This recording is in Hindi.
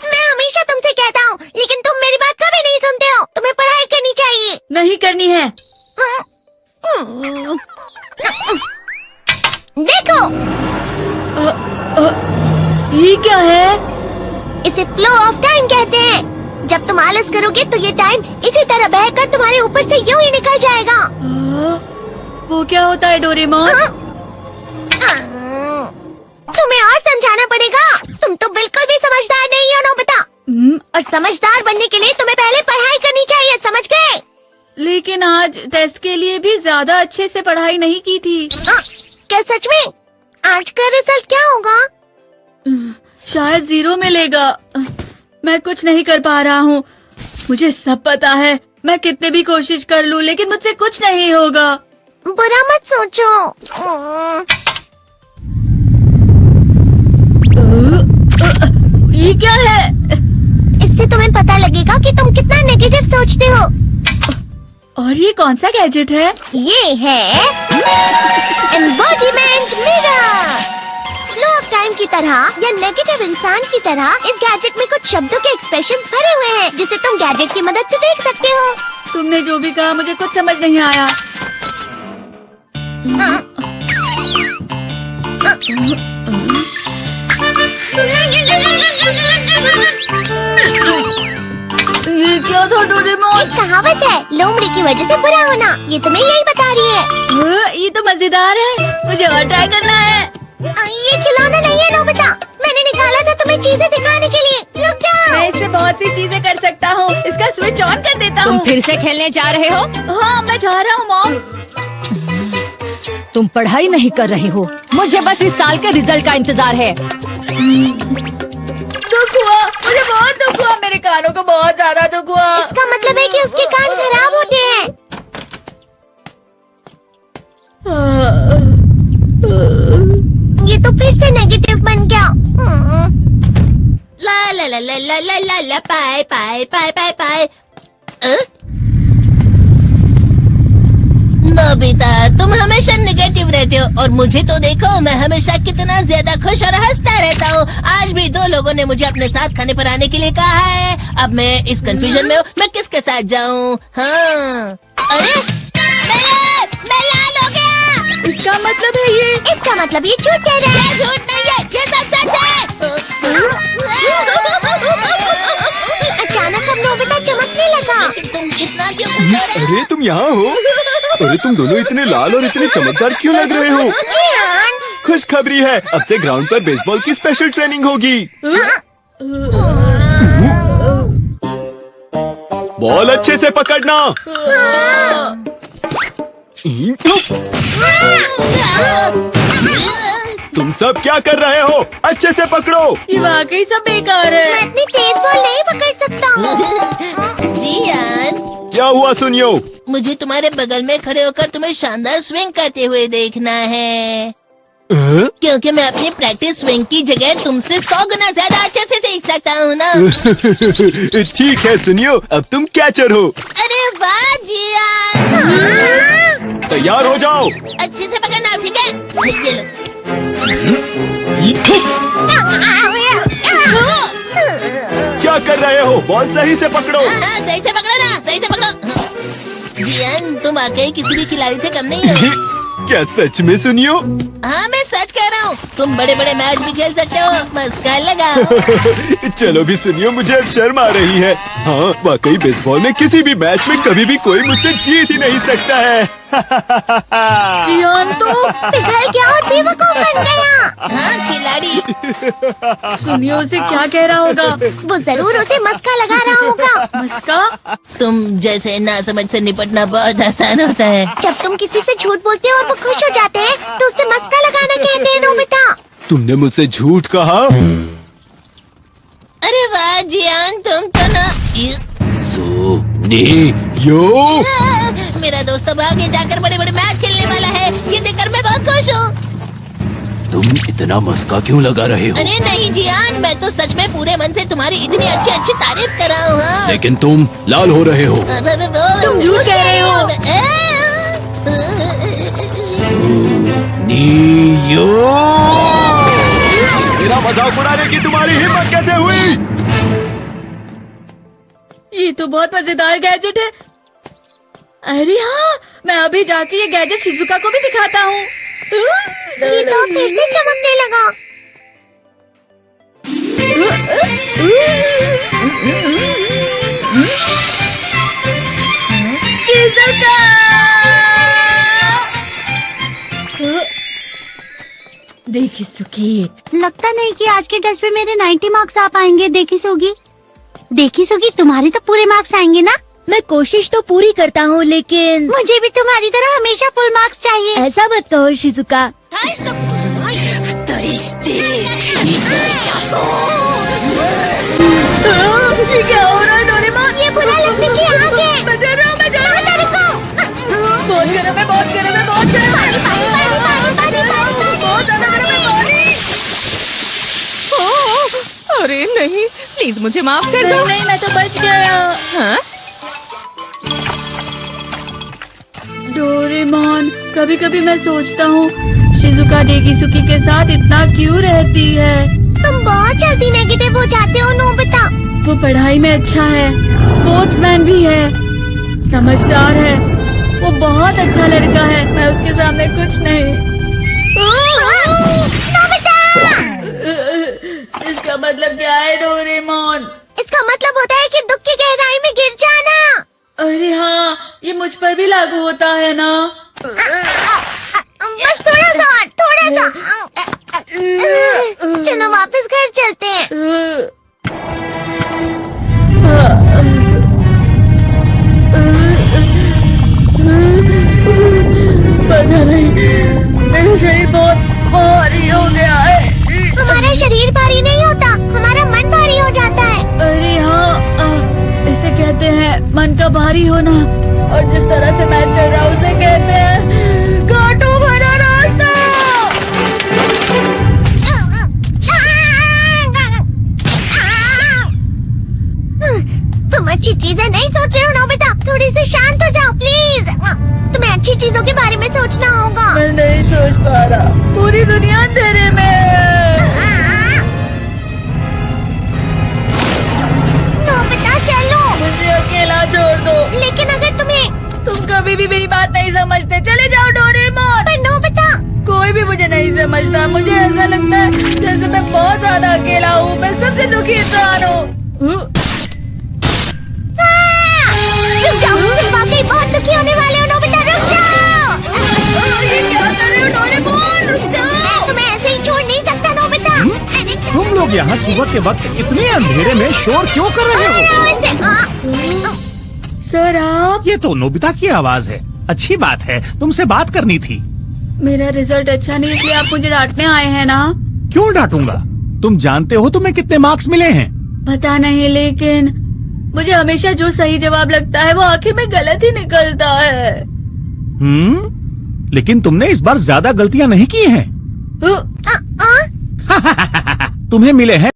मैं हमेशा तुमसे कहता हूँ, लेकिन तुम मेरी बात कभी नहीं सुनते हो। तुम्हें पढ़ाई करनी चाहिए। नहीं करनी है। देखो, ये क्या है? इसे फ्लो ऑफ टाइम कहते हैं। जब तुम आलस करोगे तो ये टाइम इसी तरह बहकर तुम्हारे ऊपर से यूं ही निकल जाएगा। वो क्या होता है डोरेमोन? तुम्हें और समझाना पड़ेगा। तुम तो बिल्कुल भी समझदार नहीं हो नोबिता। और समझदार बनने के लिए तुम्हें पहले पढ़ाई करनी चाहिए, समझ गए? लेकिन आज टेस्ट के लिए भी ज्यादा अच्छे से पढ़ाई नहीं की थी। क्या सच में? आज का रिजल्ट क्या होगा? शायद 0 मिलेगा। मैं कुछ नहीं कर पा रहा हूँ। मुझे सब पता है। मैं कितने भी कोशिश कर लूँ, लेकिन मुझसे कुछ नहीं होगा। बुरा मत सोचो। ये क्या है? इससे तुम्हें पता लगेगा कि तुम कितना नेगेटिव सोचते हो। और ये कौन सा गैजेट है? ये है embodiment mirror. Flow of time की तरह या नेगेटिव इंसान की तरह इस गैजेट में कुछ शब्दों के एक्सप्रेशंस भरे हुए हैं, जिसे तुम गैजेट की मदद से देख सकते हो। तुमने जो भी कहा मुझे कुछ समझ नहीं आया। ये क्या था डोरेमोन? एक कहावत है, लोमड़ी की वजह से बुरा होना। ये तुम्हें यही बता रही है। ये तो मजेदार है। मुझे और ट्राई करना है। ये खिलौना नहीं है नोबिता। मैंने निकाला था तुम्हें चीजें दिखाने के लिए। रुक जाओ। मैं इससे बहुत सी चीजें कर सकता हूँ। इसका स्विच ऑन कर देता हूँ। तुम फिर से खेलने जा रहे हो? हाँ, मैं जा रहा हूँ मॉम। तुम पढ़ाई नहीं कर रहे हो। मुझे बस इस साल के रिजल्ट का इंतजार है। दुख हुआ, मुझे बहुत दुख हुआ। मेरे कानों को बहुत ज्यादा दुख हुआ। इसका मतलब है कि उसके कान खराब होते हैं। ये तो फिर से नेगेटिव बन गया। ला ला ला ला ला ला ला ला पाए पाए पाए पाए पाए। नोबिता, तुम हमेशा नेगेटिव रहते हो और मुझे तो देखो, मैं हमेशा कितना ज्यादा खुश और हंसता रहता हूँ। आज भी 2 लोगों ने मुझे अपने साथ खाने पर आने के लिए कहा है। अब मैं इस कंफ्यूजन में हूँ, मैं किसके साथ जाऊँ? हाँ, अरे मैं लाल हो गया। इसका मतलब है ये? इसका मतलब ये झूठ कह रहा है। झूठ नहीं है, ये सच है। अचानक अब नोबिता चमकने लगा। तुम कितना क्यों? अरे तुम यहाँ हो? अरे तुम दोनों इतने लाल और इतने चमकदार क्यों लग रहे हो? खुशखबरी है, अब से ग्राउंड पर बेसबॉल की स्पेशल ट्रेनिंग होगी। बॉल अच्छे से पकड़ना। तुम सब क्या कर रहे हो? अच्छे से पकड़ो। ये वाकई सब बेकार है। मैं इतनी तेज बॉल नहीं पकड़ सकता हूँ। जियान, क्या हुआ सुनियो? मुझे तुम्हारे बगल में खड़े होकर तुम्हें शानदार स्विंग करते हुए देखना है। क्योंकि मैं अपनी प्रैक्टिस स्विंग की जगह तुमसे 100 गुना ज्यादा अच्छे से सीख सकता हूँ ना। ठीक है सुनियो, अब तुम कैचर हो। अरे वाह जियान। तैयार हो जाओ। अच्छे से पकड़ना, ठीक है? ये लो। क्या कर रहे हो? बॉल सही से पकड़ो। सही से पकड़ो ना, सही से पकड़ो। जियान, तुम वाकई किसी भी खिलाड़ी से कम नहीं हो। क्या सच में सुनियो? हाँ, मैं सच कह रहा हूँ। तुम बड़े बड़े मैच भी खेल सकते हो, मस्का लगाओ। चलो भी सुनियो, मुझे अब शर्म आ रही है। हाँ, वाकई बेसबॉल में किसी भी मैच में कभी भी कोई मुझसे जीत ही नहीं सकता है। जियान तो पिघल गया और बेवकूफ बन गया। हाँ, खिलाड़ी। सुनियो उसे क्या कह रहा होगा? वो जरूर उसे मस्का लगा रहा होगा। मस्का? तुम जैसे नासमझ से निपटना बहुत आसान होता है। जब तुम किसी से झूठ बोलते हो और वो खुश हो जाते हैं, तो उसे मस्का लगाना कहते हैं नोबिता। तुमने मुझसे झूठ कहा? अरे वाह जियान, तुम तो ना। यो मेरा दोस्त अब आगे जाकर बड़े बड़े मैच खेलने वाला है। ये देखकर मैं बहुत खुश हूँ। तुम इतना मस्का क्यों लगा रहे हो? अरे नहीं जियान, मैं तो सच में पूरे मन से तुम्हारी इतनी अच्छी अच्छी तारीफ कर रहा हूँ। हाँ। लेकिन तुम लाल हो रहे हो। तुम झूठ कह रहे हो। मजाक उड़ाने की तुम्हारी हिम्मत कैसे हुई? ये तो बहुत मजेदार गैजेट है। अरे हाँ, मैं अभी जाके ये गैजेट शिजुका को भी दिखाता हूँ। ये तो फिर से चमकने लगा। शिजुका! देखी सुखी, लगता नहीं कि आज के टेस्ट में मेरे 90 मार्क्स आ पाएंगे। देखी सोगी तुम्हारे तो पूरे मार्क्स आएंगे ना? मैं कोशिश तो पूरी करता हूँ, लेकिन मुझे भी तुम्हारी तरह हमेशा फुल मार्क्स चाहिए। ऐसा मत कहो शिजुका। ये क्या हो रहा है डोरेमोन? ये बुरा लगने की आग है। मैं डर रहा हूँ, मैं डर रहा हूँ। बहुत गर्म है, बहुत गर्म है, बहुत गर्म है। बहुत ज्यादा गर्म है पानी। अरे नहीं, प्लीज मुझे माफ कर दो। नहीं, मैं तो बच गया। हाँ? डोरेमोन, कभी कभी मैं सोचता हूँ शिजुका डेकिसुकी के साथ इतना क्यों रहती है। तुम बहुत जल्दी नेगेटिव हो जाते हो नोबिता। वो पढ़ाई में अच्छा है, स्पोर्ट्समैन भी है, समझदार है, वो बहुत अच्छा लड़का है। मैं उसके सामने कुछ नहीं। नोबिता! इसका मतलब क्या है डोरेमोन? इसका मतलब होता है कि दुख की गहराई में गिर जाना। अरे हाँ, ये मुझ पर भी लागू होता है ना। बस थोड़ा सा। चलो वापस घर चलते हैं। पता नहीं, मेरा शरीर बहुत भारी हो गया है। हमारा शरीर भारी नहीं होता, हमारा मन भारी हो जाता है। अरे हाँ, इसे कहते हैं मन का भारी होना। और जिस तरह से मैं चल रहा हूँ उसे कहते हैं कांटों भरा रास्ता। तुम अच्छी चीजें नहीं सोच रहे हो नोबिता, थोड़ी सी शांत हो जाओ प्लीज। तुम्हें अच्छी चीजों के बारे में सोचना होगा। मैं नहीं सोच पा रहा, पूरी दुनिया अंधेरे में है। नोबिता चलो। मुझे अकेला छोड़ दो। लेकिन अगर तुम कभी भी मेरी बात नहीं समझते, चले जाओ डोरेमोन। पर नोबिता, कोई भी मुझे नहीं समझता। मुझे ऐसा लगता है जैसे मैं बहुत ज्यादा अकेला हूँ। मैं सबसे दुखी इंसान हूँ। रुक जाओ, तुम वाकई बहुत दुखी होने वाले हो नोबिता, रुक जाओ। ये क्या कर रहे हो डोरेमोन? रुक जाओ। मैं तुम्हें ऐसे ही छोड़ नहीं सकता नोबिता। अरे तुम लोग यहाँ सुबह के वक्त इतने अंधेरे में शोर क्यों कर रहे हो? सर आप? ये तो नोबिता की आवाज है। अच्छी बात है, तुमसे बात करनी थी। मेरा रिजल्ट अच्छा नहीं, इसलिए आप मुझे डांटने आए हैं ना? क्यों डांटूंगा? तुम जानते हो तुम्हें कितने मार्क्स मिले हैं? पता नहीं, लेकिन मुझे हमेशा जो सही जवाब लगता है वो आखिर में गलत ही निकलता है। लेकिन तुमने इस बार ज्यादा गलतियां नहीं की हैं। तुम्हें मिले हैं